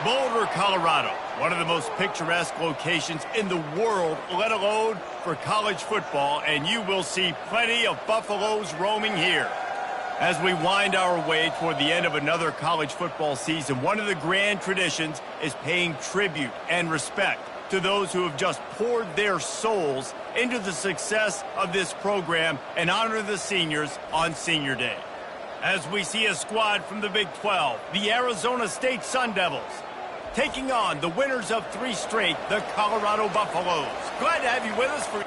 Boulder, Colorado, one of the most picturesque locations in the world, let alone for college football, and you will see plenty of Buffaloes roaming here. As we wind our way toward the end of another college football season, one of the grand traditions is paying tribute and respect to those who have just poured their souls into the success of this program and honor the seniors on Senior Day. As we see a squad from the Big 12, the Arizona State Sun Devils, taking on the winners of 3 straight, the Colorado Buffaloes. Glad to have you with us for...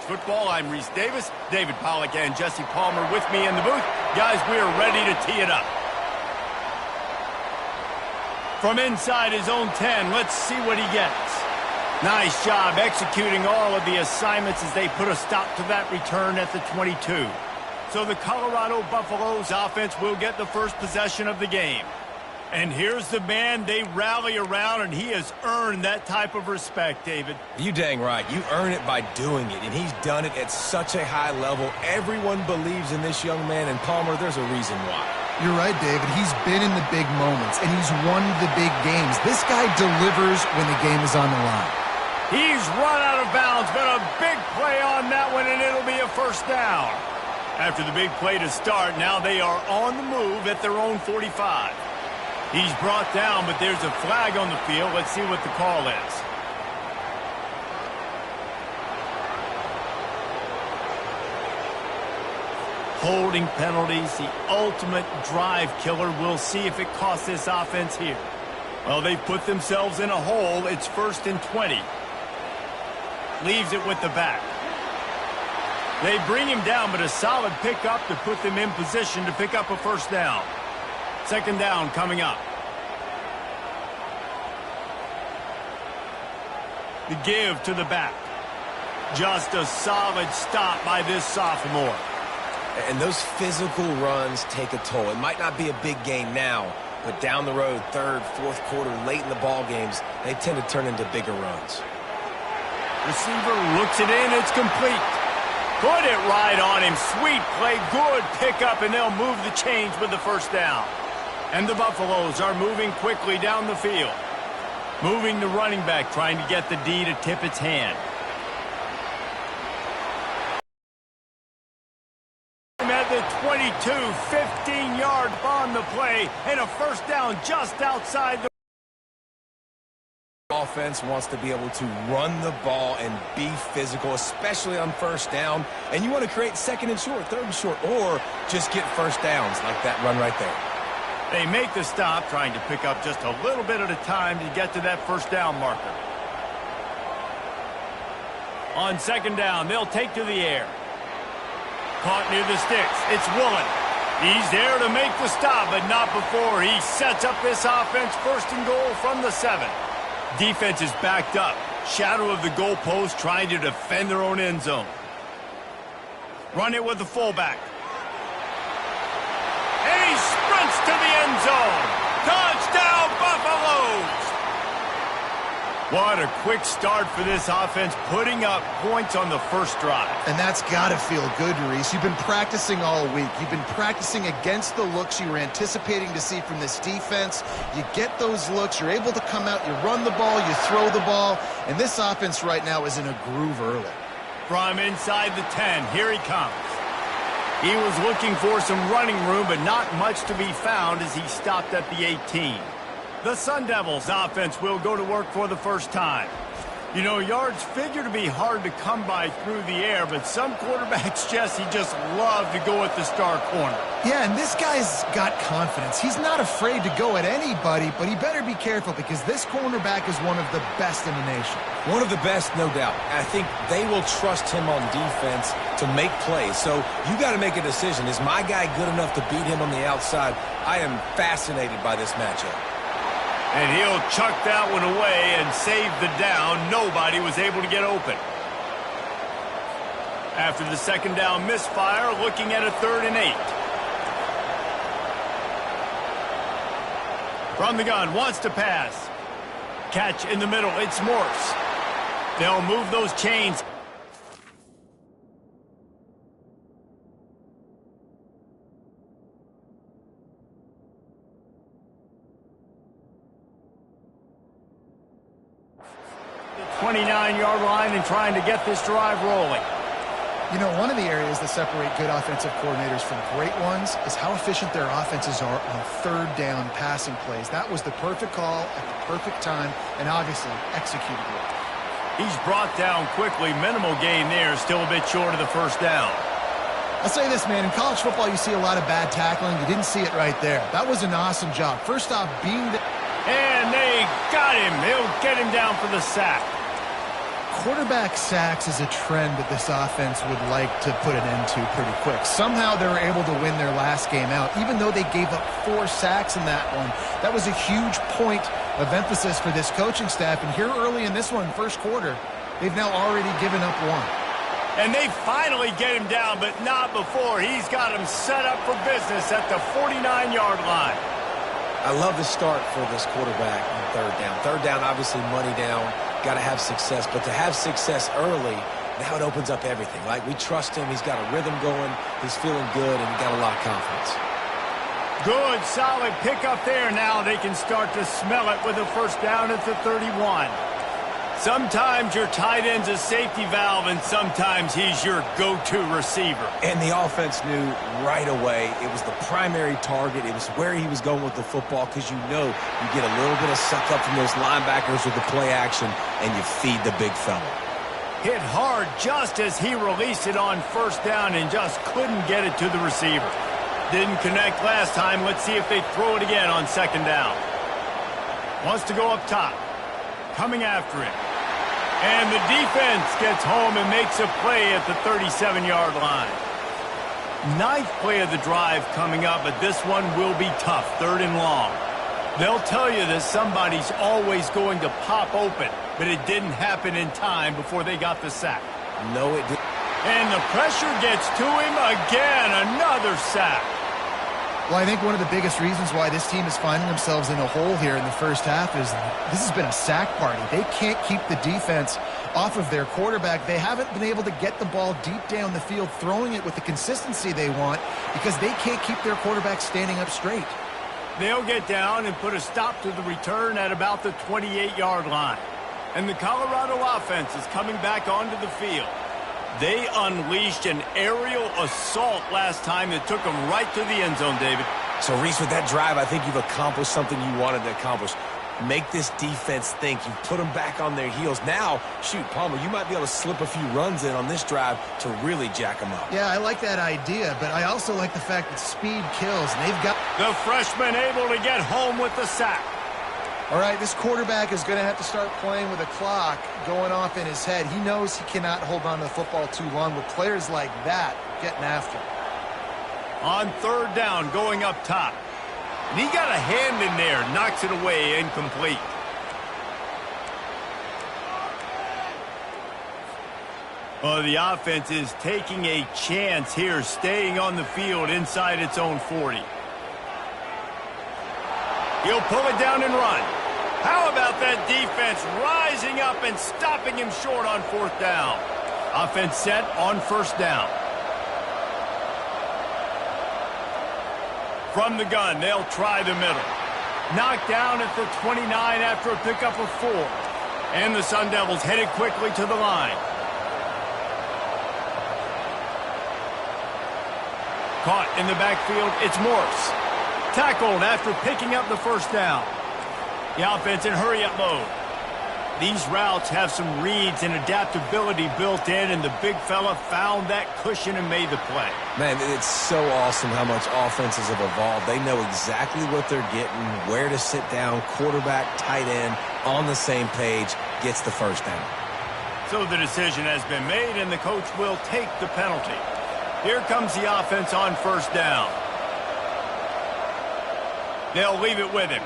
Football. I'm Reese Davis, David Pollack, and Jesse Palmer with me in the booth. Guys, we are ready to tee it up. From inside his own 10, let's see what he gets. Nice job executing all of the assignments as they put a stop to that return at the 22. So the Colorado Buffaloes offense will get the first possession of the game. And here's the man they rally around, and he has earned that type of respect, David. You dang right. You earn it by doing it, and he's done it at such a high level. Everyone believes in this young man, and Palmer, there's a reason why. You're right, David. He's been in the big moments, and he's won the big games. This guy delivers when the game is on the line. He's run out of bounds, but a big play on that one, and it'll be a first down. After the big play to start, now they are on the move at their own 45. He's brought down, but there's a flag on the field. Let's see what the call is. Holding penalties, the ultimate drive killer. We'll see if it costs this offense here. Well, they've put themselves in a hole. It's 1st and 20. Leaves it with the back. They bring him down, but a solid pickup to put them in position to pick up a first down. 2nd down coming up. The give to the back. Just a solid stop by this sophomore. And those physical runs take a toll. It might not be a big gain now, but down the road, 3rd, 4th quarter, late in the ball games, they tend to turn into bigger runs. Receiver looks it in. It's complete. Put it right on him. Sweet play. Good pickup, and they'll move the chains with the first down. And the Buffaloes are moving quickly down the field. Moving the running back, trying to get the D to tip its hand. At the 22, 15-yard on the play, and a first down just outside the... Offense wants to be able to run the ball and be physical, especially on first down. And you want to create 2nd and short, 3rd and short, or just get first downs like that run right there. They make the stop, trying to pick up just a little bit at a time to get to that first down marker. On 2nd down, they'll take to the air. Caught near the sticks. It's Woolen. He's there to make the stop, but not before he sets up this offense 1st and goal from the 7. Defense is backed up. Shadow of the goalpost, trying to defend their own end zone. Run it with the fullback. And he sprints to the end zone. Touchdown, Buffaloes! What a quick start for this offense, putting up points on the first drive. And that's got to feel good, Reese. You've been practicing all week. You've been practicing against the looks you were anticipating to see from this defense. You get those looks, you're able to come out, you run the ball, you throw the ball, and this offense right now is in a groove early. From inside the 10, here he comes. He was looking for some running room, but not much to be found as he stopped at the 18. The Sun Devils offense will go to work for the first time. You know, yards figure to be hard to come by through the air, but some quarterbacks, Jesse, just love to go at the star corner. Yeah, and this guy's got confidence. He's not afraid to go at anybody, but he better be careful because this cornerback is one of the best in the nation. One of the best, no doubt. I think they will trust him on defense to make plays. So you got to make a decision. Is my guy good enough to beat him on the outside? I am fascinated by this matchup. And he'll chuck that one away and save the down. Nobody was able to get open. After the second down misfire, looking at a 3rd and 8. From the gun, wants to pass. Catch in the middle, it's Morse. They'll move those chains. The 29-yard line and trying to get this drive rolling. You know, one of the areas that separate good offensive coordinators from great ones is how efficient their offenses are on 3rd down passing plays. That was the perfect call at the perfect time and obviously executed it. He's brought down quickly. Minimal gain there, still a bit short of the 1st down. I'll say this, man. In college football, you see a lot of bad tackling. You didn't see it right there. That was an awesome job. First off, being the... And they got him. They'll get him down for the sack. Quarterback sacks is a trend that this offense would like to put an end to pretty quick. Somehow they were able to win their last game out, even though they gave up 4 sacks in that one. That was a huge point of emphasis for this coaching staff. And here early in this one, first quarter, they've now already given up 1. And they finally get him down, but not before. He's got him set up for business at the 49-yard line. I love the start for this quarterback on 3rd down. 3rd down, obviously money down. Got to have success, but to have success early, now it opens up everything. Like, we trust him. He's got a rhythm going. He's feeling good, and he got a lot of confidence. Good, solid pickup there. Now they can start to smell it with a 1st down at the 31. Sometimes your tight end's a safety valve, and sometimes he's your go-to receiver. And the offense knew right away it was the primary target. It was where he was going with the football because you know you get a little bit of suck up from those linebackers with the play action, and you feed the big fella. Hit hard just as he released it on 1st down and just couldn't get it to the receiver. Didn't connect last time. Let's see if they throw it again on 2nd down. Wants to go up top. Coming after him. And the defense gets home and makes a play at the 37-yard line. 9th play of the drive coming up, but this one will be tough, 3rd and long. They'll tell you that somebody's always going to pop open, but it didn't happen in time before they got the sack. No, it didn't. And the pressure gets to him again, another sack. Well, I think one of the biggest reasons why this team is finding themselves in a hole here in the first half is this has been a sack party. They can't keep the defense off of their quarterback. They haven't been able to get the ball deep down the field, throwing it with the consistency they want because they can't keep their quarterback standing up straight. They'll get down and put a stop to the return at about the 28-yard line. And the Colorado offense is coming back onto the field. They unleashed an aerial assault last time that took them right to the end zone, David. So, Reese, with that drive, I think you've accomplished something you wanted to accomplish. Make this defense think. You put them back on their heels. Now, shoot, Palmer, you might be able to slip a few runs in on this drive to really jack them up. Yeah, I like that idea, but I also like the fact that speed kills. And they've got the freshman able to get home with the sack. All right, this quarterback is going to have to start playing with a clock going off in his head. He knows he cannot hold on to the football too long with players like that getting after him. On 3rd down, going up top. And he got a hand in there, knocks it away, incomplete. Well, the offense is taking a chance here, staying on the field inside its own 40. He'll pull it down and run. How about that defense rising up and stopping him short on 4th down? Offense set on 1st down. From the gun, they'll try the middle. Knocked down at the 29 after a pickup of 4. And the Sun Devils headed quickly to the line. Caught in the backfield, it's Morse. Tackled after picking up the 1st down. The offense in hurry-up mode. These routes have some reads and adaptability built in, and the big fella found that cushion and made the play. Man, it's so awesome how much offenses have evolved. They know exactly what they're getting, where to sit down, quarterback, tight end, on the same page, gets the first down. So the decision has been made, and the coach will take the penalty. Here comes the offense on first down. They'll leave it with him.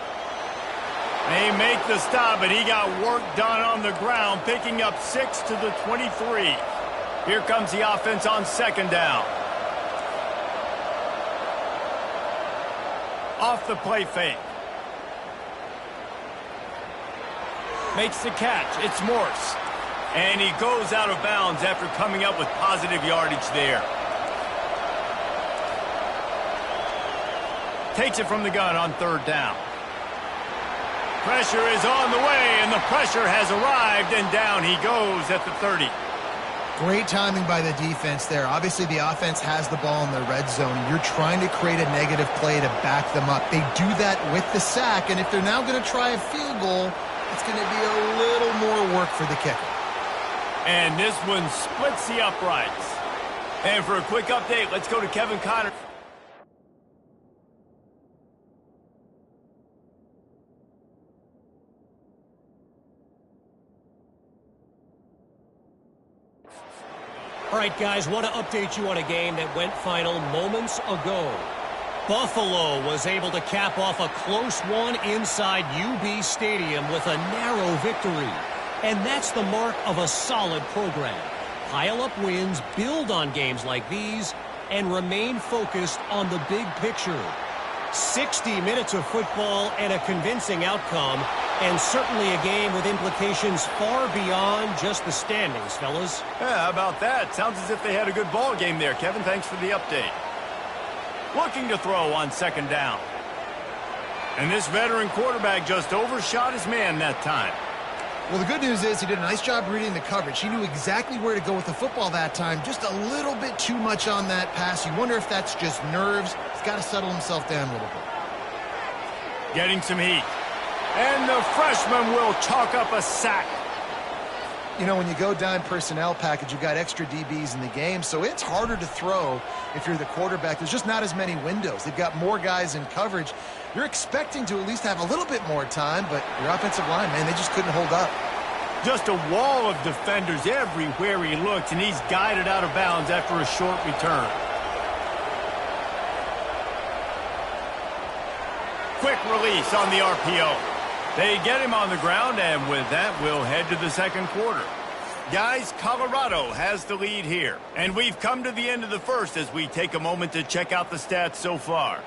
They make the stop, and he got work done on the ground, picking up 6 to the 23. Here comes the offense on second down. Off the play fake. Makes the catch. It's Morse. And he goes out of bounds after coming up with positive yardage there. Takes it from the gun on third down. Pressure is on the way, and the pressure has arrived, and down he goes at the 30. Great timing by the defense there. Obviously, the offense has the ball in the red zone. You're trying to create a negative play to back them up. They do that with the sack, and if they're now going to try a field goal, it's going to be a little more work for the kicker. And this one splits the uprights. And for a quick update, let's go to Kevin Connor. All right, guys, want to update you on a game that went final moments ago. Buffalo was able to cap off a close one inside UB Stadium with a narrow victory. And that's the mark of a solid program. Pile up wins, build on games like these, and remain focused on the big picture. 60 minutes of football and a convincing outcome, and certainly a game with implications far beyond just the standings, fellas. Yeah, how about that? Sounds as if they had a good ball game there, Kevin. Thanks for the update. Looking to throw on second down. And this veteran quarterback just overshot his man that time. Well, the good news is he did a nice job reading the coverage. He knew exactly where to go with the football that time. Just a little bit too much on that pass. You wonder if that's just nerves. He's got to settle himself down a little bit. Getting some heat. And the freshman will chalk up a sack. You know, when you go dime personnel package, you've got extra DBs in the game, so it's harder to throw if you're the quarterback. There's just not as many windows. They've got more guys in coverage. You're expecting to at least have a little bit more time, but your offensive line, man, they just couldn't hold up. Just a wall of defenders everywhere he looks, and he's guided out of bounds after a short return. Quick release on the RPO. They get him on the ground, and with that, we'll head to the second quarter. Guys, Colorado has the lead here, and we've come to the end of the first as we take a moment to check out the stats so far.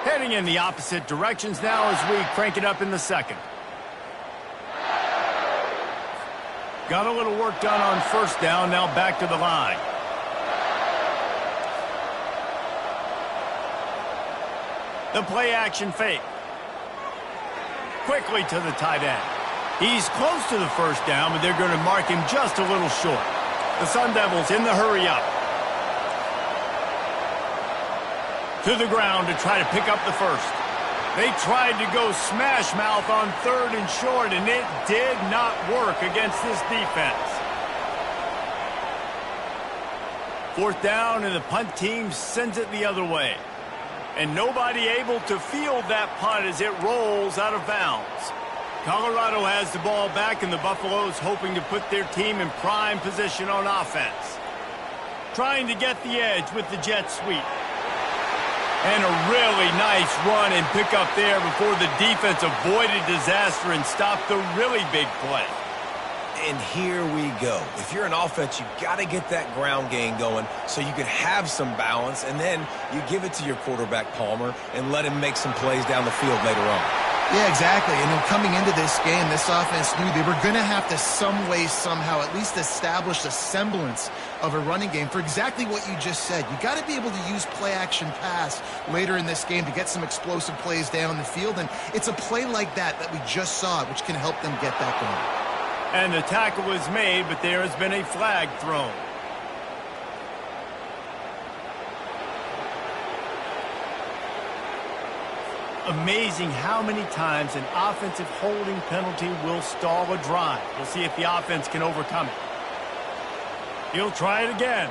Heading in the opposite directions now as we crank it up in the second. Got a little work done on first down, now back to the line. The play-action fake. Quickly to the tight end. He's close to the first down, but they're going to mark him just a little short. The Sun Devils in the hurry-up. To the ground to try to pick up the first. They tried to go smash mouth on third and short, and it did not work against this defense. Fourth down, and the punt team sends it the other way. And nobody able to field that punt as it rolls out of bounds. Colorado has the ball back, and the Buffaloes hoping to put their team in prime position on offense. Trying to get the edge with the jet sweep. And a really nice run and pick up there before the defense avoided disaster and stopped the really big play. And here we go. If you're an offense, you've got to get that ground game going so you can have some balance, and then you give it to your quarterback, Palmer, and let him make some plays down the field later on. Yeah, exactly. And coming into this game, this offense knew they were going to have to some way, somehow, at least establish a semblance of a running game for exactly what you just said. You got to be able to use play-action pass later in this game to get some explosive plays down the field, and it's a play like that we just saw, which can help them get that going. And the tackle was made, but there has been a flag thrown. Amazing how many times an offensive holding penalty will stall a drive. We'll see if the offense can overcome it. He'll try it again.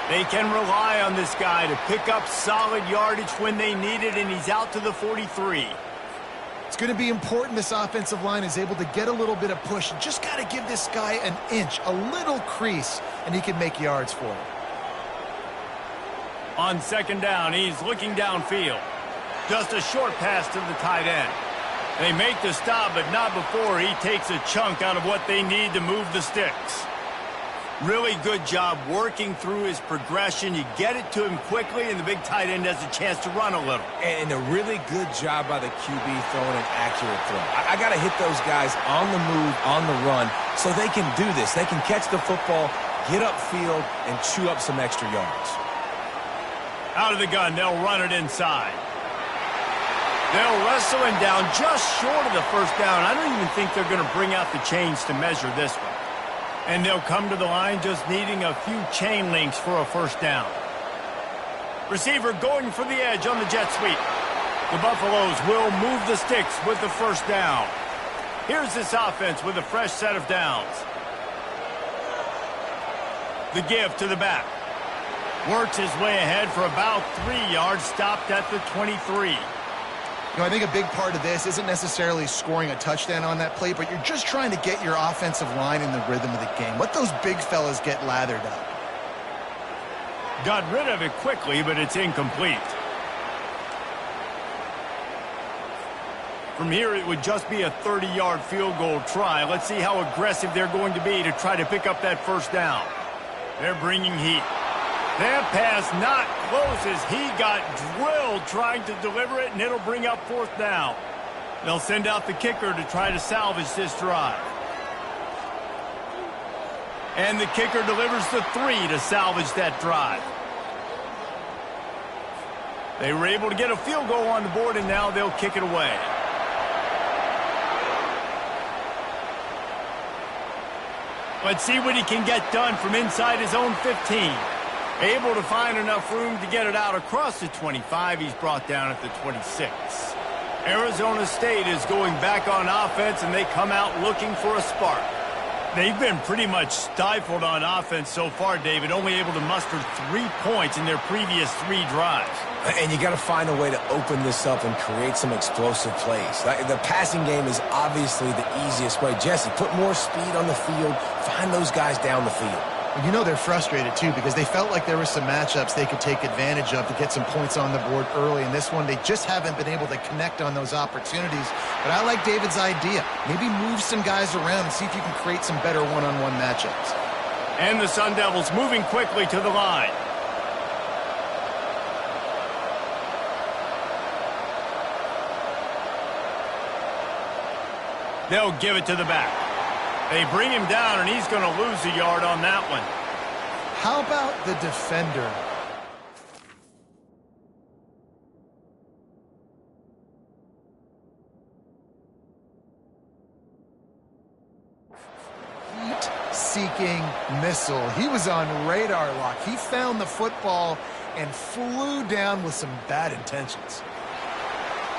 They can rely on this guy to pick up solid yardage when they need it, and he's out to the 43. It's going to be important this offensive line is able to get a little bit of push. Just got to give this guy an inch, a little crease, and he can make yards for it. On second down, he's looking downfield. Just a short pass to the tight end. They make the stop, but not before he takes a chunk out of what they need to move the sticks. Really good job working through his progression. You get it to him quickly, and the big tight end has a chance to run a little. And a really good job by the QB throwing an accurate throw. I got to hit those guys on the move, on the run, so they can do this. They can catch the football, get upfield, and chew up some extra yards. Out of the gun, they'll run it inside. They'll wrestle him down just short of the first down. I don't even think they're going to bring out the chains to measure this one. And they'll come to the line just needing a few chain links for a first down. Receiver going for the edge on the jet sweep. The Buffaloes will move the sticks with the first down. Here's this offense with a fresh set of downs. The give to the back. Works his way ahead for about 3 yards, stopped at the 23. You know, I think a big part of this isn't necessarily scoring a touchdown on that play, but you're just trying to get your offensive line in the rhythm of the game. Let those big fellas get lathered up. Got rid of it quickly, but it's incomplete. From here, it would just be a 30-yard field goal try. Let's see how aggressive they're going to be to try to pick up that first down. They're bringing heat. That pass not close as he got drilled trying to deliver it, and it'll bring up fourth down. They'll send out the kicker to try to salvage this drive. And the kicker delivers the 3 to salvage that drive. They were able to get a field goal on the board, and now they'll kick it away. Let's see what he can get done from inside his own 15. Able to find enough room to get it out across the 25. He's brought down at the 26. Arizona State is going back on offense, and they come out looking for a spark. They've been pretty much stifled on offense so far, David, only able to muster 3 points in their previous 3 drives. And you got to find a way to open this up and create some explosive plays. The passing game is obviously the easiest way. Jesse, put more speed on the field. Find those guys down the field. You know they're frustrated, too, because they felt like there were some matchups they could take advantage of to get some points on the board early. In this one, they just haven't been able to connect on those opportunities. But I like David's idea. Maybe move some guys around and see if you can create some better one-on-one matchups. And the Sun Devils moving quickly to the line. They'll give it to the back. They bring him down, and he's going to lose a yard on that one. How about the defender? Heat-seeking missile. He was on radar lock. He found the football and flew down with some bad intentions.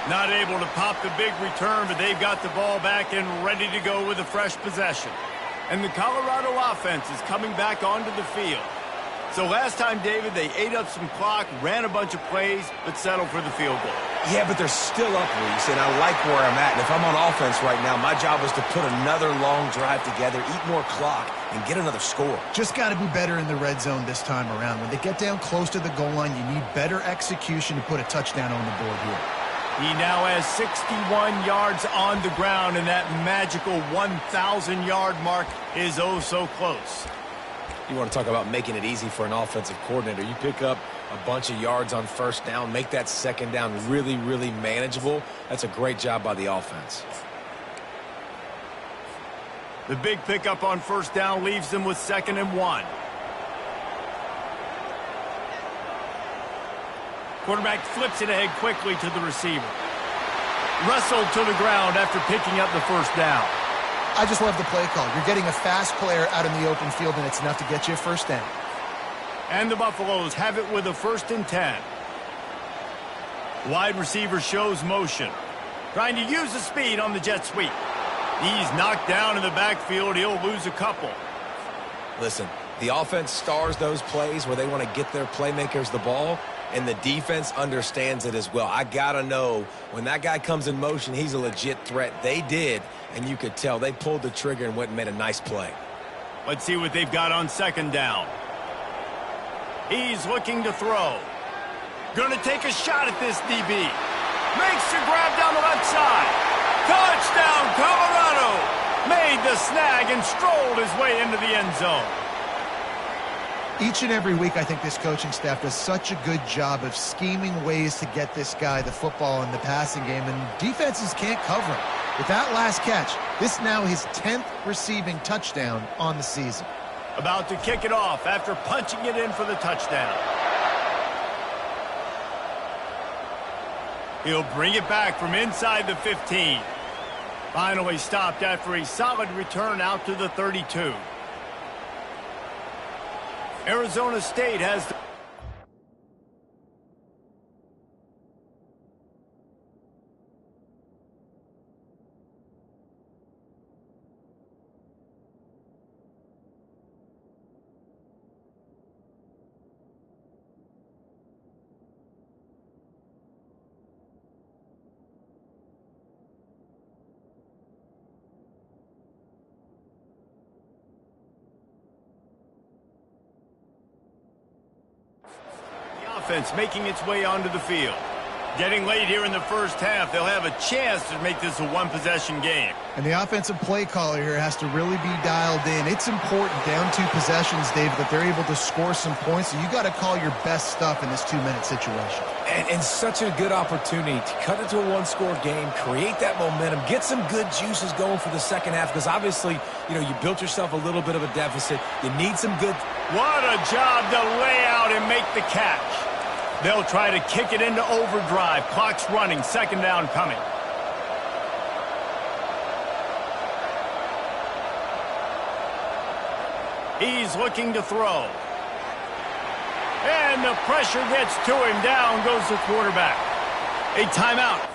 Not able to pop the big return, but they've got the ball back and ready to go with a fresh possession. And the Colorado offense is coming back onto the field. So last time, David, they ate up some clock, ran a bunch of plays, but settled for the field goal. Yeah, but they're still up, Reese, and I like where I'm at. And if I'm on offense right now, my job is to put another long drive together, eat more clock, and get another score. Just got to be better in the red zone this time around. When they get down close to the goal line, you need better execution to put a touchdown on the board here. He now has 61 yards on the ground, and that magical 1,000-yard mark is oh so close. You want to talk about making it easy for an offensive coordinator. You pick up a bunch of yards on first down, make that second down really, really manageable. That's a great job by the offense. The big pickup on first down leaves them with 2nd and 1. Quarterback flips it ahead quickly to the receiver. Wrestled to the ground after picking up the first down. I just love the play call. You're getting a fast player out in the open field, and it's enough to get you a first down. And the Buffaloes have it with a 1st and 10. Wide receiver shows motion. Trying to use the speed on the jet sweep. He's knocked down in the backfield. He'll lose a couple. Listen, the offense stars those plays where they want to get their playmakers the ball, and the defense understands it as well. I got to know when that guy comes in motion, he's a legit threat. They did, and you could tell they pulled the trigger and went and made a nice play. Let's see what they've got on second down. He's looking to throw. Going to take a shot at this DB. Makes the grab down the left side. Touchdown, Colorado! Made the snag and strolled his way into the end zone. Each and every week, I think this coaching staff does such a good job of scheming ways to get this guy the football in the passing game, and defenses can't cover him. With that last catch, this now his 10th receiving touchdown on the season. About to kick it off after punching it in for the touchdown. He'll bring it back from inside the 15. Finally stopped after a solid return out to the 32. Arizona State has the offense making its way onto the field. Getting late here in the first half, they'll have a chance to make this a one-possession game. And the offensive play caller here has to really be dialed in. It's important down 2 possessions, David, that they're able to score some points. So you got to call your best stuff in this 2-minute situation. And such a good opportunity to cut it to a one-score game, create that momentum, get some good juices going for the second half, because obviously, you built yourself a little bit of a deficit. You need some good... What a job to lay out and make the catch. They'll try to kick it into overdrive. Clock's running. Second down coming. He's looking to throw. And the pressure gets to him. Down goes the quarterback. A timeout.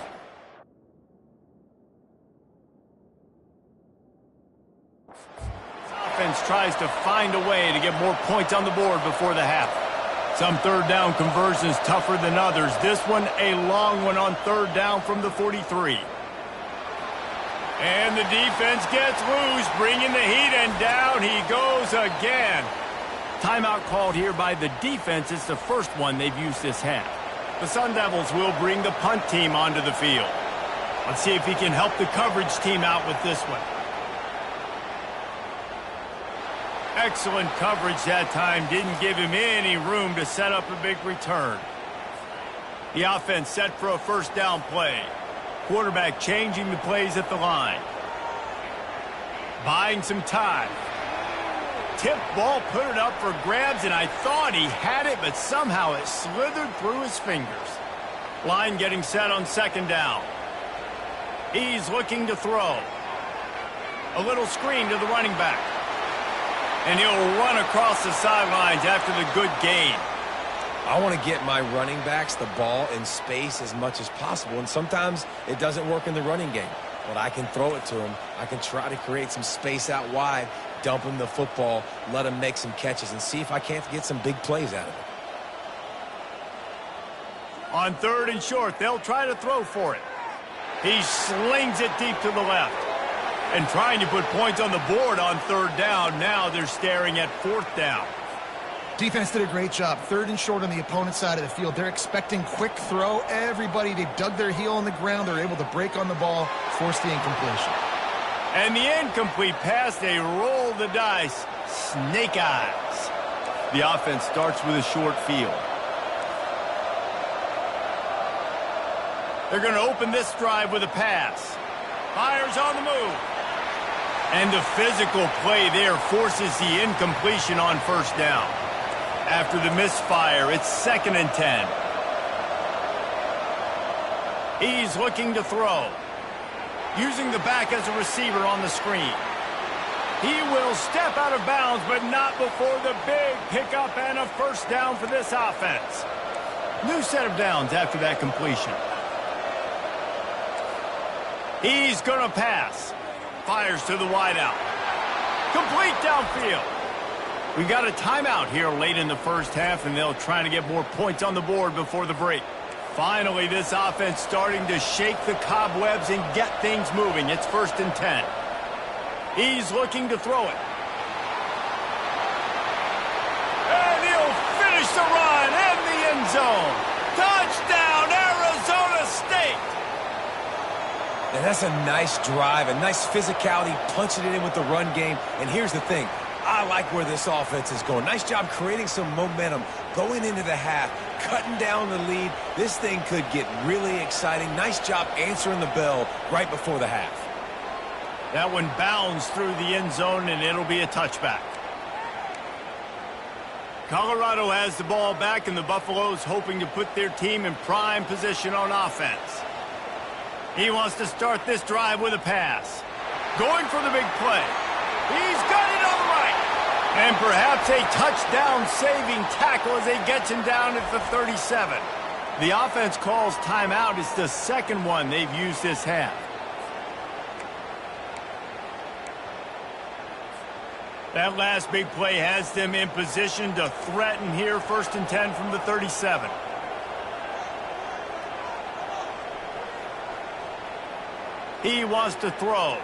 Offense tries to find a way to get more points on the board before the half. Some third down conversions tougher than others. This one a long one on third down from the 43. And the defense gets loose, bringing the heat, and down he goes again. Timeout called here by the defense. It's the first one they've used this half. The Sun Devils will bring the punt team onto the field. Let's see if he can help the coverage team out with this one. Excellent coverage that time. Didn't give him any room to set up a big return. The offense set for a first down play. Quarterback changing the plays at the line. Buying some time. Tip ball, put it up for grabs, and I thought he had it, but somehow it slithered through his fingers. Line getting set on second down. He's looking to throw. A little screen to the running back. And he'll run across the sidelines after the good gain. I want to get my running backs the ball in space as much as possible, and sometimes it doesn't work in the running game. But I can throw it to him. I can try to create some space out wide, dump him the football, let him make some catches, and see if I can't get some big plays out of it. On third and short, they'll try to throw for it. He slings it deep to the left. And trying to put points on the board on third down. Now they're staring at fourth down. Defense did a great job. Third and short on the opponent's side of the field. They're expecting quick throw. Everybody, they dug their heel on the ground. They're able to break on the ball, force the incompletion. And the incomplete pass, they roll the dice. Snake eyes. The offense starts with a short field. They're going to open this drive with a pass. Fires on the move. And the physical play there forces the incompletion on first down. After the misfire, it's 2nd and 10. He's looking to throw. Using the back as a receiver on the screen. He will step out of bounds, but not before the big pickup and a first down for this offense. New set of downs after that completion. He's going to pass. Fires to the wideout. Complete downfield. We've got a timeout here late in the first half, and they'll try to get more points on the board before the break. Finally, this offense starting to shake the cobwebs and get things moving. It's 1st and 10. He's looking to throw it. And he'll finish the run in the end zone. Touchdown, Arizona State! And that's a nice drive, a nice physicality, punching it in with the run game. And here's the thing. I like where this offense is going. Nice job creating some momentum, going into the half, cutting down the lead. This thing could get really exciting. Nice job answering the bell right before the half. That one bounds through the end zone, and it'll be a touchback. Colorado has the ball back, and the Buffaloes hoping to put their team in prime position on offense. He wants to start this drive with a pass. Going for the big play. He's got it on the right. And perhaps a touchdown-saving tackle as he gets him down at the 37. The offense calls timeout. It's the second one they've used this half. That last big play has them in position to threaten here. 1st and 10 from the 37. He wants to throw.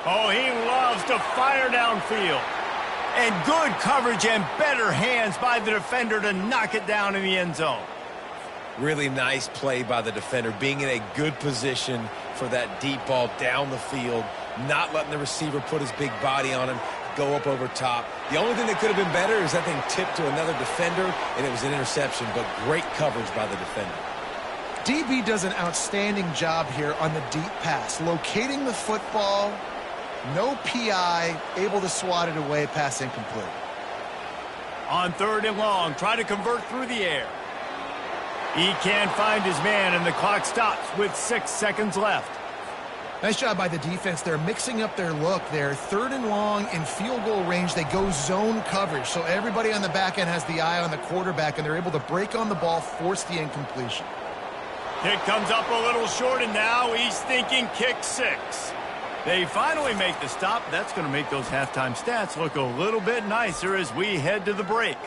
Oh, he loves to fire downfield. And good coverage and better hands by the defender to knock it down in the end zone. Really nice play by the defender, being in a good position for that deep ball down the field, not letting the receiver put his big body on him, go up over top. The only thing that could have been better is that thing tipped to another defender, and it was an interception, but great coverage by the defender. DB does an outstanding job here on the deep pass, locating the football. No PI, able to swat it away, pass incomplete. On 3rd and long, try to convert through the air. He can't find his man, and the clock stops with 6 seconds left. Nice job by the defense. They're mixing up their look there. 3rd and long in field goal range. They go zone coverage, so everybody on the back end has the eye on the quarterback, and they're able to break on the ball, force the incompletion. Kick comes up a little short, and now he's thinking kick 6. They finally make the stop. That's going to make those halftime stats look a little bit nicer as we head to the break.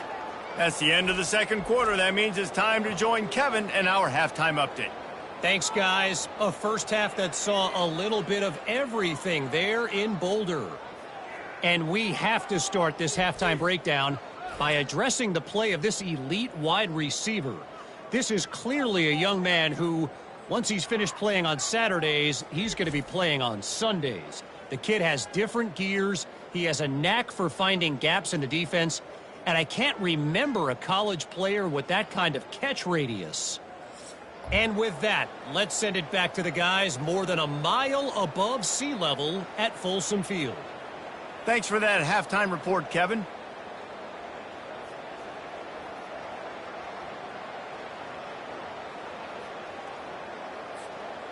That's the end of the second quarter. That means it's time to join Kevin and our halftime update. Thanks, guys. A first half that saw a little bit of everything there in Boulder. And we have to start this halftime breakdown by addressing the play of this elite wide receiver. This is clearly a young man who, once he's finished playing on Saturdays, he's going to be playing on Sundays. The kid has different gears. He has a knack for finding gaps in the defense. And I can't remember a college player with that kind of catch radius. And with that, let's send it back to the guys more than a mile above sea level at Folsom Field. Thanks for that halftime report, Kevin.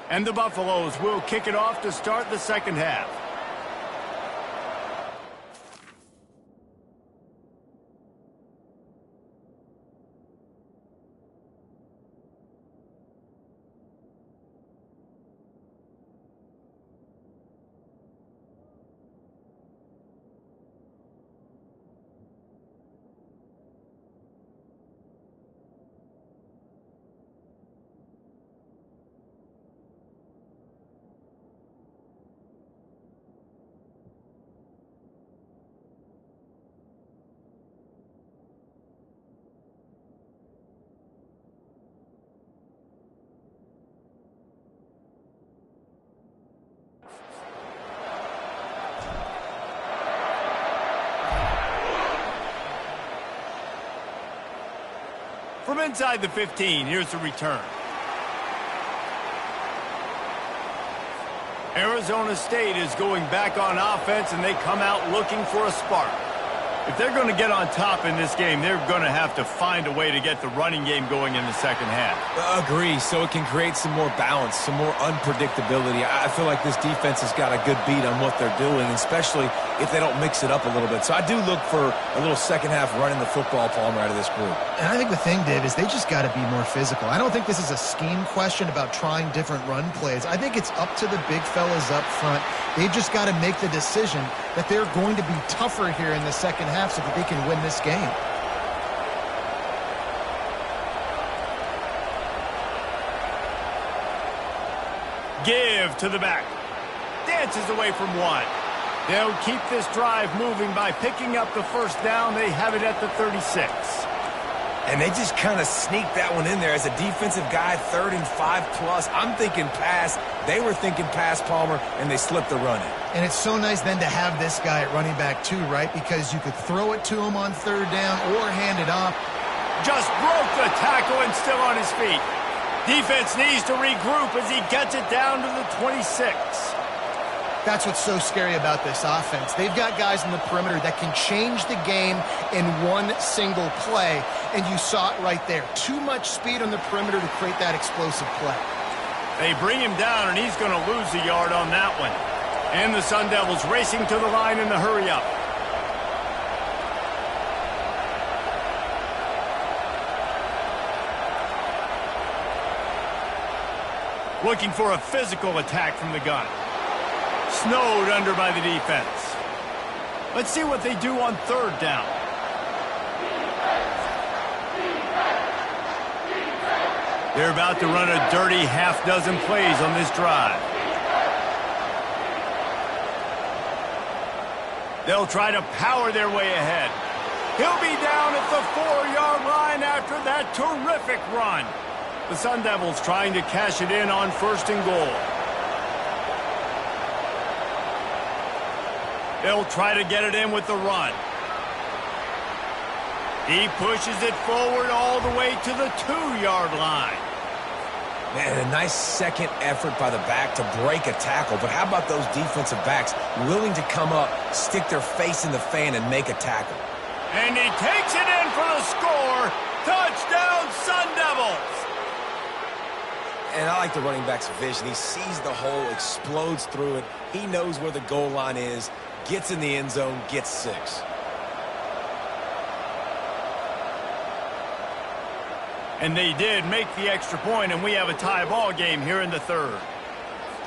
And the Buffaloes will kick it off to start the second half. From inside the 15, here's the return. Arizona State is going back on offense, and they come out looking for a spark. If they're going to get on top in this game, they're going to have to find a way to get the running game going in the second half. Agree, so it can create some more balance, some more unpredictability. I feel like this defense has got a good beat on what they're doing, especially if they don't mix it up a little bit. So I do look for a little second half running the football, Palmer, out of this group. And I think the thing, Dave, is they just got to be more physical. I don't think this is a scheme question about trying different run plays. I think it's up to the big fellas up front. They've just got to make the decision that they're going to be tougher here in the second half so that they can win this game. Give to the back. Dances away from one. They'll keep this drive moving by picking up the first down. They have it at the 36. And they just kind of sneaked that one in there as a defensive guy, 3rd and 5+. I'm thinking pass. They were thinking pass, Palmer, and they slipped the run in. And it's so nice then to have this guy at running back too, right? Because you could throw it to him on 3rd down or hand it off. Just broke the tackle and still on his feet. Defense needs to regroup as he gets it down to the 26. That's what's so scary about this offense. They've got guys in the perimeter that can change the game in one single play, and you saw it right there. Too much speed on the perimeter to create that explosive play. They bring him down, and he's going to lose a yard on that one. And the Sun Devils racing to the line in the hurry-up. Looking for a physical attack from the gun. Snowed under by the defense. Let's see what they do on 3rd down. They're about to run a dirty half-dozen plays on this drive. They'll try to power their way ahead. He'll be down at the 4-yard line after that terrific run. The Sun Devils trying to cash it in on 1st and goal. They'll try to get it in with the run. He pushes it forward all the way to the 2-yard line. Man, a nice second effort by the back to break a tackle. But how about those defensive backs willing to come up, stick their face in the fan, and make a tackle? And he takes it in for the score. Touchdown, Sun Devils! And I like the running back's vision. He sees the hole, explodes through it. He knows where the goal line is, gets in the end zone, gets 6. And they did make the extra point, and we have a tie ball game here in the 3rd.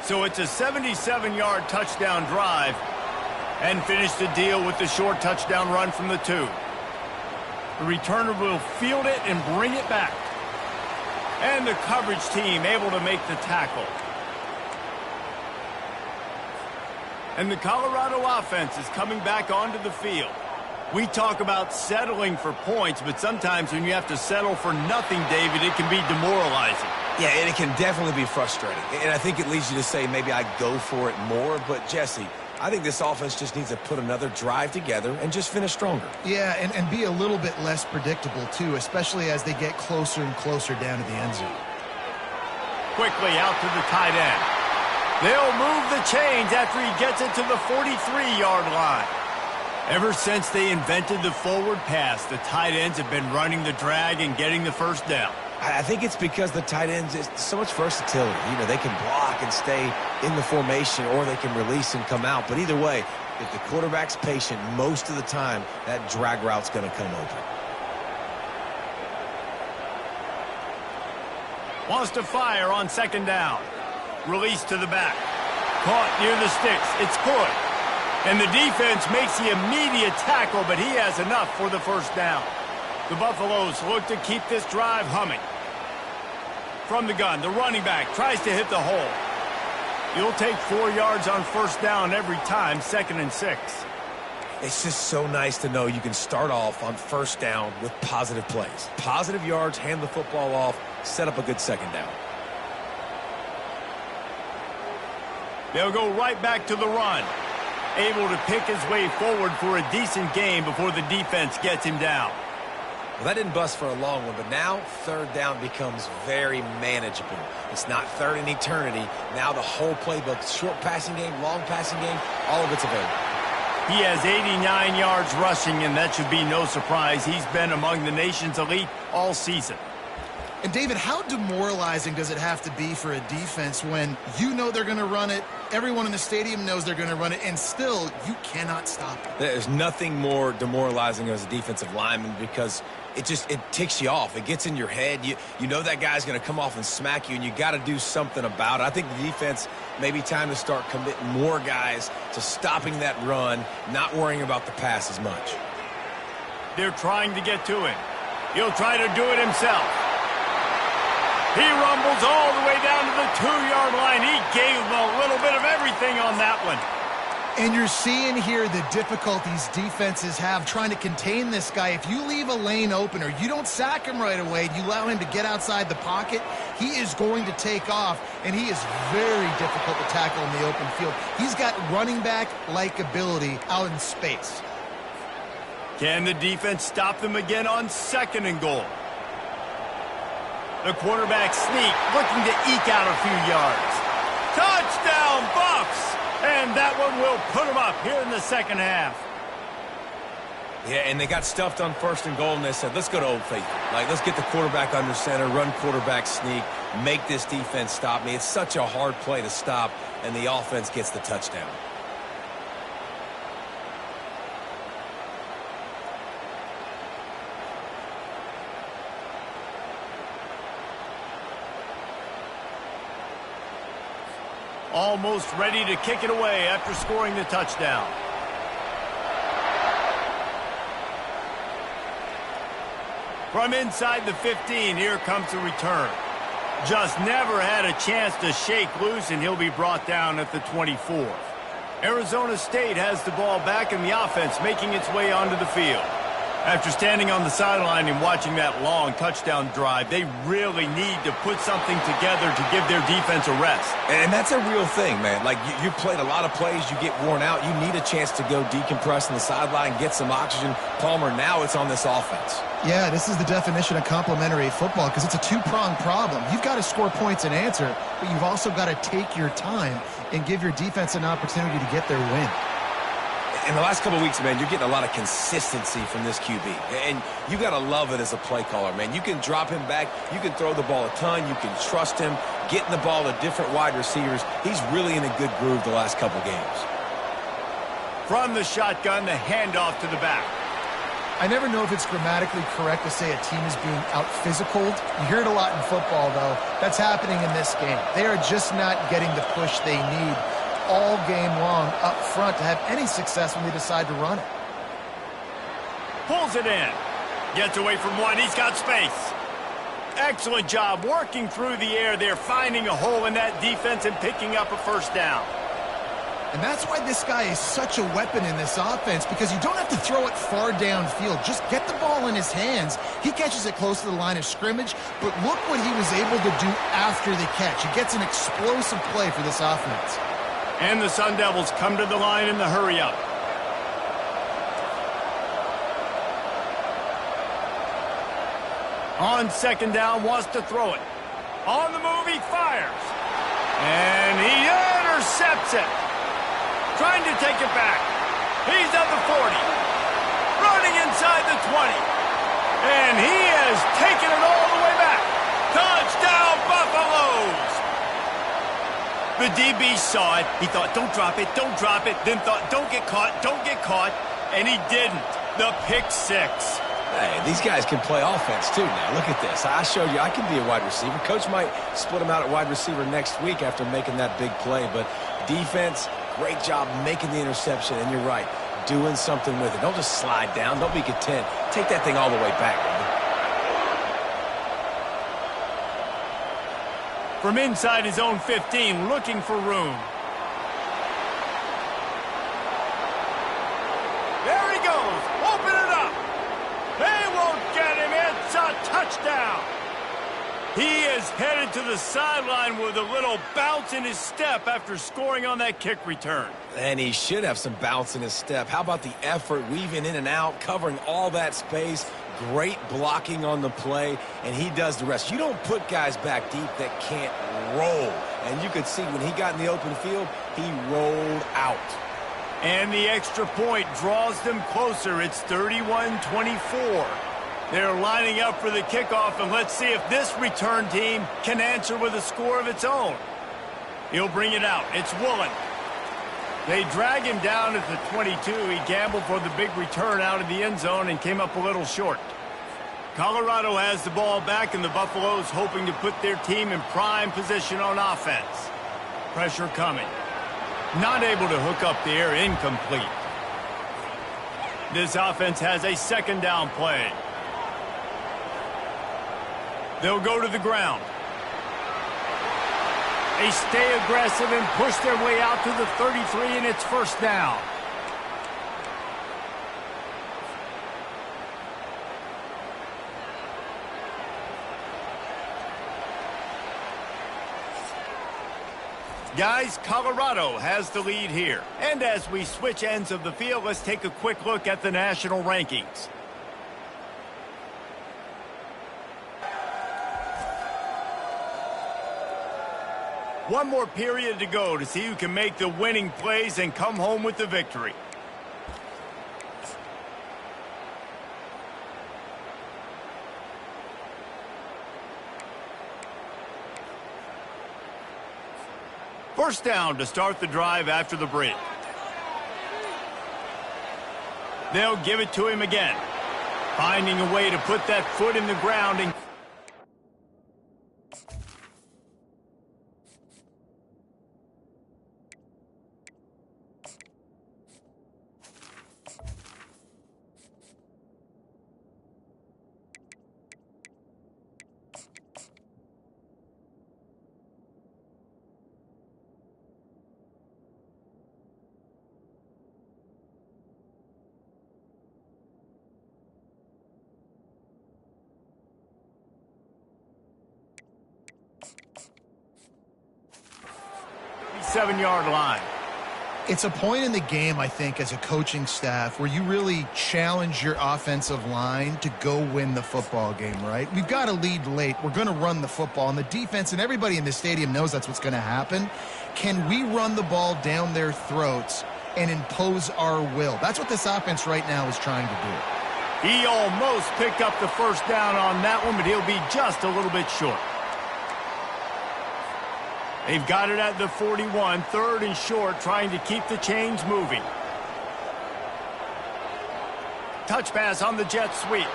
So it's a 77-yard touchdown drive, and finish the deal with the short touchdown run from the 2. The returner will field it and bring it back. And the coverage team able to make the tackle. And the Colorado offense is coming back onto the field. We talk about settling for points, but sometimes when you have to settle for nothing, David, it can be demoralizing. Yeah, and it can definitely be frustrating. And I think it leads you to say maybe I go for it more. But, Jesse, I think this offense just needs to put another drive together and just finish stronger. Yeah, and be a little bit less predictable, too, especially as they get closer and closer down to the end zone. Quickly out to the tight end. They'll move the chains after he gets it to the 43-yard line. Ever since they invented the forward pass, the tight ends have been running the drag and getting the first down. I think it's because the tight ends is so much versatility. You know, they can block and stay in the formation, or they can release and come out. But either way, if the quarterback's patient, most of the time, that drag route's going to come open. Wants to fire on 2nd down. Release to the back. Caught near the sticks. It's good. And the defense makes the immediate tackle, but he has enough for the first down. The Buffaloes look to keep this drive humming. From the gun, the running back tries to hit the hole. You'll take 4 yards on 1st down every time, 2nd and 6. It's just so nice to know you can start off on 1st down with positive plays. Positive yards, hand the football off, set up a good 2nd down. They'll go right back to the run. Able to pick his way forward for a decent game before the defense gets him down. Well, that didn't bust for a long one, but now 3rd down becomes very manageable. It's not 3rd in eternity. Now the whole playbook, short passing game, long passing game, all of it's available. He has 89 yards rushing, and that should be no surprise. He's been among the nation's elite all season. And, David, how demoralizing does it have to be for a defense when you know they're going to run it, everyone in the stadium knows they're going to run it, and still you cannot stop it? There's nothing more demoralizing as a defensive lineman because it ticks you off. It gets in your head. You know that guy's going to come off and smack you, and you got to do something about it. I think the defense may be time to start committing more guys to stopping that run, not worrying about the pass as much. They're trying to get to him. He'll try to do it himself. He rumbles all the way down to the 2-yard line. He gave him a little bit of everything on that one. And you're seeing here the difficulties defenses have trying to contain this guy. If you leave a lane open or you don't sack him right away, you allow him to get outside the pocket, he is going to take off, and he is very difficult to tackle in the open field. He's got running back-like ability out in space. Can the defense stop them again on 2nd and goal? The quarterback sneak, looking to eke out a few yards. Touchdown, Buffs! And that one will put them up here in the second half. Yeah, and they got stuffed on 1st and goal, and they said, let's go to Old Faithful. Like, let's get the quarterback under center, run quarterback sneak, make this defense stop me. It's such a hard play to stop, and the offense gets the touchdown. Almost ready to kick it away after scoring the touchdown. From inside the 15, here comes the return. Just never had a chance to shake loose, and he'll be brought down at the 24. Arizona State has the ball back, and the offense making its way onto the field. After standing on the sideline and watching that long touchdown drive, they really need to put something together to give their defense a rest. And that's a real thing, man. Like, you played a lot of plays, you get worn out, you need a chance to go decompress on the sideline, get some oxygen. Palmer, now it's on this offense. Yeah, this is the definition of complementary football because it's a two-pronged problem. You've got to score points and answer, but you've also got to take your time and give your defense an opportunity to get their win. In the last couple of weeks, man, you're getting a lot of consistency from this QB. And you got to love it as a play caller, man. You can drop him back. You can throw the ball a ton. You can trust him, getting the ball to different wide receivers. He's really in a good groove the last couple games. From the shotgun, the handoff to the back. I never know if it's grammatically correct to say a team is being out-physicaled. You hear it a lot in football, though. That's happening in this game. They are just not getting the push they need all game long up front to have any success when they decide to run it. Pulls it in. Gets away from one. He's got space. Excellent job working through the air there, finding a hole in that defense and picking up a first down. And that's why this guy is such a weapon in this offense, because you don't have to throw it far downfield. Just get the ball in his hands. He catches it close to the line of scrimmage, but look what he was able to do after the catch. He gets an explosive play for this offense. And the Sun Devils come to the line in the hurry-up. On 2nd down, wants to throw it. On the move, he fires. And he intercepts it. Trying to take it back. He's at the 40. Running inside the 20. And he has taken it all the way back. Touchdown, Buffaloes! The DB saw it. He thought, don't drop it, don't drop it. Then thought, don't get caught, don't get caught. And he didn't. The pick six. Hey, these guys can play offense, too, now. Look at this. I showed you I can be a wide receiver. Coach might split him out at wide receiver next week after making that big play. But defense, great job making the interception. And you're right, doing something with it. Don't just slide down. Don't be content. Take that thing all the way back, baby. From inside his own 15, looking for room. There he goes. Open it up. They won't get him. It's a touchdown. He is headed to the sideline with a little bounce in his step after scoring on that kick return. And he should have some bounce in his step. How about the effort, weaving in and out, covering all that space? Great blocking on the play, and he does the rest. You don't put guys back deep that can't roll. And you could see when he got in the open field, he rolled out. And the extra point draws them closer. It's 31-24. They're lining up for the kickoff, and let's see if this return team can answer with a score of its own. He'll bring it out. It's Woolen. They drag him down at the 22. He gambled for the big return out of the end zone and came up a little short. Colorado has the ball back, and the Buffaloes hoping to put their team in prime position on offense. Pressure coming. Not able to hook up there, incomplete. This offense has a second down play. They'll go to the ground. They stay aggressive and push their way out to the 33, and it's first down. Guys, Colorado has the lead here. And as we switch ends of the field, let's take a quick look at the national rankings. One more period to go to see who can make the winning plays and come home with the victory. First down to start the drive after the break. They'll give it to him again. Finding a way to put that foot in the ground and seven-yard line. It's a point in the game, I think, as a coaching staff where you really challenge your offensive line to go win the football game, right? We've got a lead late. We're going to run the football. And the defense and everybody in the stadium knows that's what's going to happen. Can we run the ball down their throats and impose our will? That's what this offense right now is trying to do. He almost picked up the first down on that one, but he'll be just a little bit short. They've got it at the 41, third and short, trying to keep the chains moving. Touch pass on the jet sweep.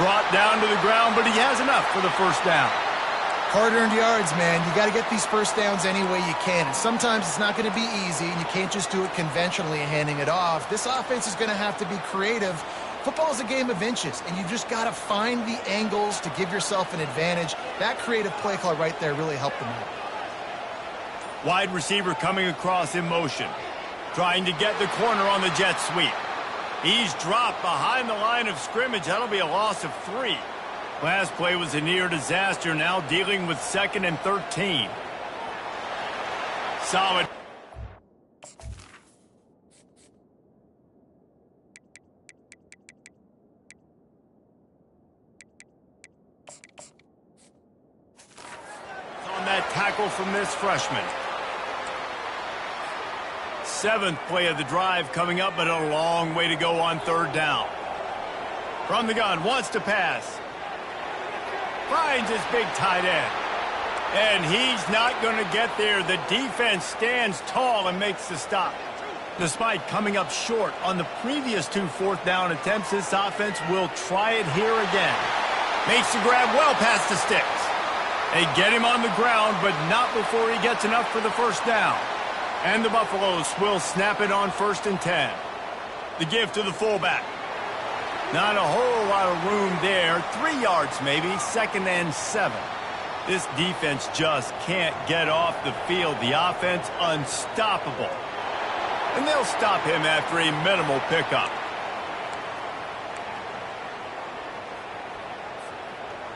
Brought down to the ground, but he has enough for the first down. Hard-earned yards, man. You got to get these first downs any way you can. And sometimes it's not going to be easy, and you can't just do it conventionally and handing it off. This offense is going to have to be creative. Football is a game of inches, and you just got to find the angles to give yourself an advantage. That creative play call right there really helped them out. Wide receiver coming across in motion. Trying to get the corner on the jet sweep. He's dropped behind the line of scrimmage. That'll be a loss of 3. Last play was a near disaster, now dealing with 2nd and 13. Solid. On that tackle from this freshman. 7th play of the drive coming up, but a long way to go on third down. From the gun, wants to pass. Finds his big tight end. And he's not going to get there. The defense stands tall and makes the stop. Despite coming up short on the previous 2 fourth down attempts, this offense will try it here again. Makes the grab well past the sticks. They get him on the ground, but not before he gets enough for the first down. And the Buffaloes will snap it on 1st and 10. The give to the fullback. Not a whole lot of room there. 3 yards maybe, 2nd and 7. This defense just can't get off the field. The offense unstoppable. And they'll stop him after a minimal pickup.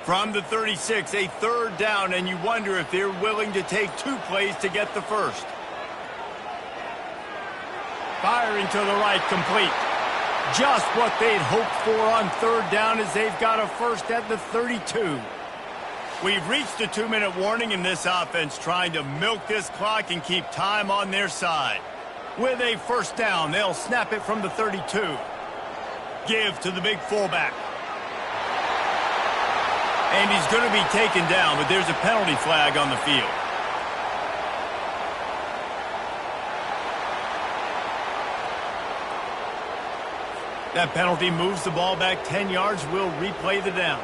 From the 36, a third down, and you wonder if they're willing to take 2 plays to get the first. Firing to the right, complete. Just what they'd hoped for on third down as they've got a first at the 32. We've reached the 2-minute warning in this offense, trying to milk this clock and keep time on their side. With a first down, they'll snap it from the 32. Give to the big fullback. And he's going to be taken down, but there's a penalty flag on the field. That penalty moves the ball back 10 yards. We'll replay the down.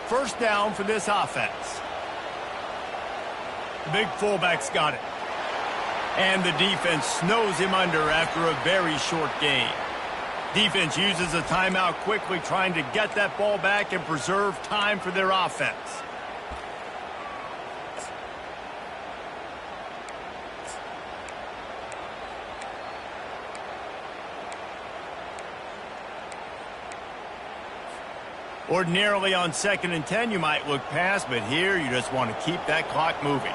First down for this offense. The big fullback's got it. And the defense snows him under after a very short gain. Defense uses a timeout quickly, trying to get that ball back and preserve time for their offense. Ordinarily on 2nd and 10, you might look past, but here you just want to keep that clock moving.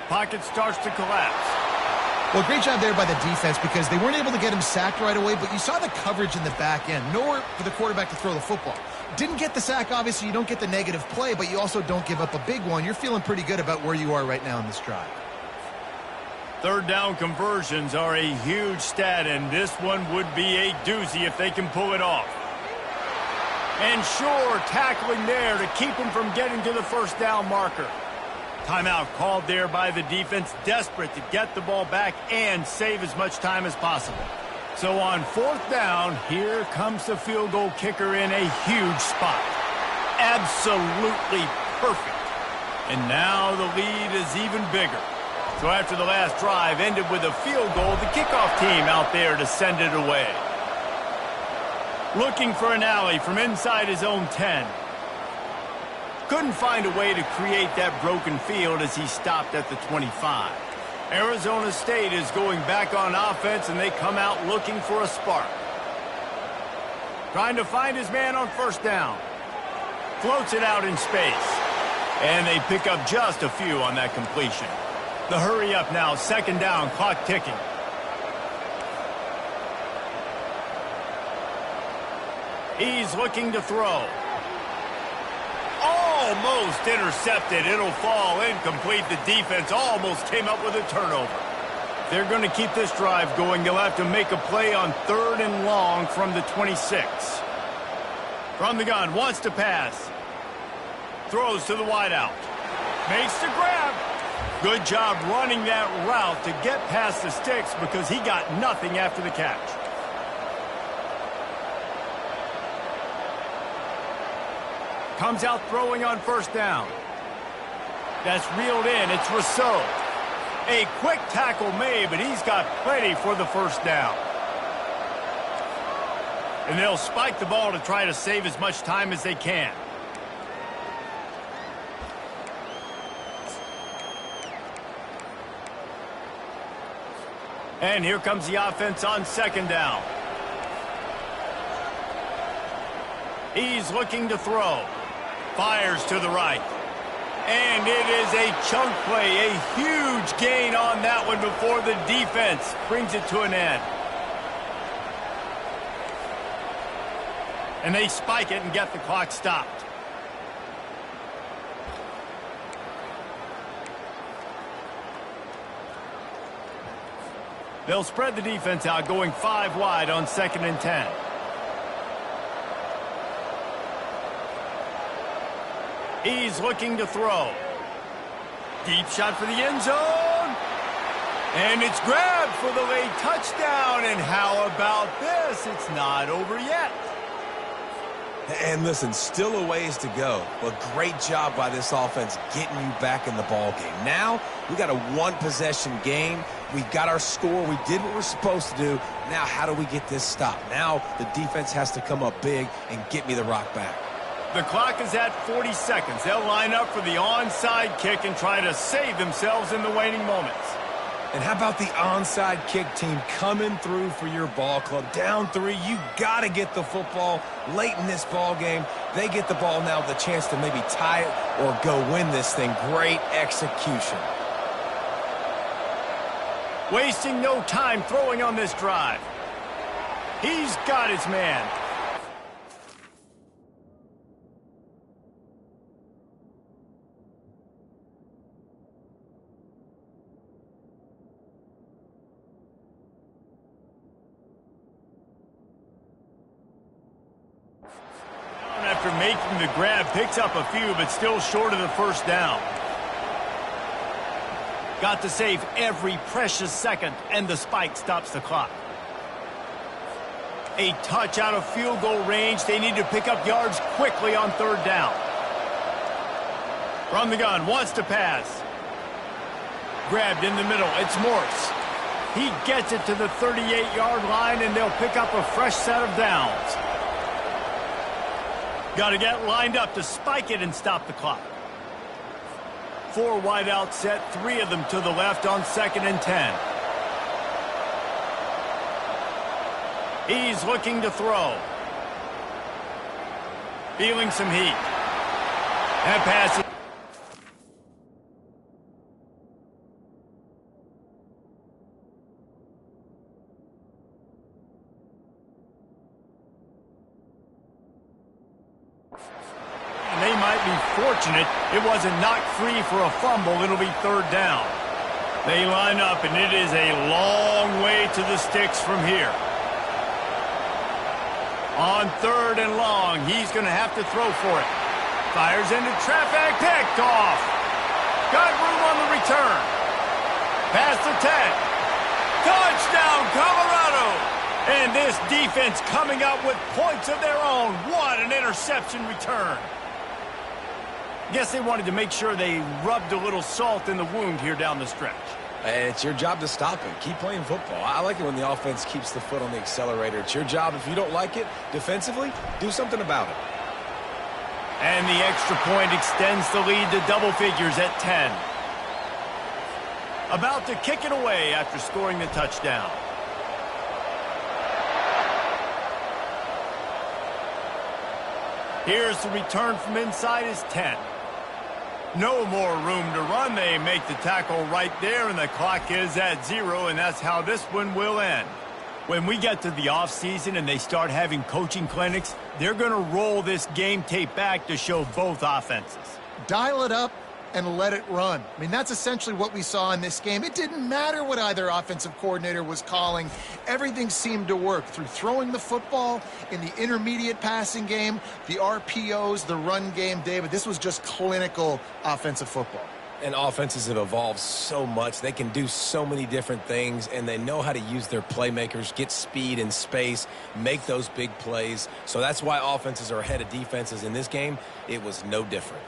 Pocket starts to collapse. Well, great job there by the defense because they weren't able to get him sacked right away, but you saw the coverage in the back end. Nowhere for the quarterback to throw the football. Didn't get the sack, obviously. You don't get the negative play, but you also don't give up a big one. You're feeling pretty good about where you are right now in this drive. Third down conversions are a huge stat, and this one would be a doozy if they can pull it off. And sure, tackling there to keep him from getting to the first down marker. Timeout called there by the defense, desperate to get the ball back and save as much time as possible. So on 4th down, here comes the field goal kicker in a huge spot. Absolutely perfect. And now the lead is even bigger. So after the last drive ended with a field goal, the kickoff team out there to send it away. Looking for an alley from inside his own 10. Couldn't find a way to create that broken field as he stopped at the 25. Arizona State is going back on offense, and they come out looking for a spark. Trying to find his man on first down. Floats it out in space. And they pick up just a few on that completion. The hurry up now, 2nd down, clock ticking. He's looking to throw. Almost intercepted. It'll fall incomplete. The defense almost came up with a turnover. They're going to keep this drive going. They'll have to make a play on 3rd and long from the 26. From the gun, wants to pass. Throws to the wideout. Makes the grab. Good job running that route to get past the sticks because he got nothing after the catch. Comes out throwing on first down. That's reeled in. It's Rousseau. A quick tackle made, but he's got plenty for the first down. And they'll spike the ball to try to save as much time as they can. And here comes the offense on 2nd down. He's looking to throw. Fires to the right. And it is a chunk play, a huge gain on that one before the defense brings it to an end. And they spike it and get the clock stopped. They'll spread the defense out, going 5 wide on 2nd and 10. He's looking to throw. Deep shot for the end zone. And it's grabbed for the late touchdown. And how about this? It's not over yet. And listen, still a ways to go, but great job by this offense getting you back in the ball game. Now, we got a 1-possession game. We got our score. We did what we're supposed to do. Now, how do we get this stopped? Now, the defense has to come up big and get me the rock back. The clock is at 40 seconds. They'll line up for the onside kick and try to save themselves in the waning moments. And how about the onside kick team coming through for your ball club? Down 3, you got to get the football late in this ball game. They get the ball now with a chance to maybe tie it or go win this thing. Great execution. Wasting no time throwing on this drive. He's got his man. after making the grab, picks up a few, but still short of the first down. Got to save every precious second, and the spike stops the clock. A touch out of field goal range. They need to pick up yards quickly on third down. From the gun, wants to pass. Grabbed in the middle, it's Morse. He gets it to the 38-yard line, and they'll pick up a fresh set of downs. Got to get lined up to spike it and stop the clock. 4 wide out set, 3 of them to the left on 2nd and 10. He's looking to throw. Feeling some heat. And passing. They might be fortunate it wasn't knocked free for a fumble. It'll be third down. They line up, and it is a long way to the sticks from here. On 3rd and long, he's going to have to throw for it. Fires into traffic, picked off. Got room on the return. Past the 10. Touchdown, Colorado! And this defense coming up with points of their own. What an interception return. Guess they wanted to make sure they rubbed a little salt in the wound here down the stretch. And it's your job to stop it. Keep playing football. I like it when the offense keeps the foot on the accelerator. It's your job. If you don't like it defensively, do something about it. And the extra point extends the lead to double figures at 10. About to kick it away after scoring the touchdown. Here's the return from inside his 10. No more room to run. They make the tackle right there, and the clock is at 0, and that's how this one will end. When we get to the offseason and they start having coaching clinics, they're going to roll this game tape back to show both offenses. Dial it up and let it run. I mean, that's essentially what we saw in this game. It didn't matter what either offensive coordinator was calling. Everything seemed to work through throwing the football in the intermediate passing game, the RPOs, the run game. David, this was just clinical offensive football. And offenses have evolved so much. They can do so many different things, and they know how to use their playmakers, get speed and space, make those big plays. So that's why offenses are ahead of defenses in this game. It was no different.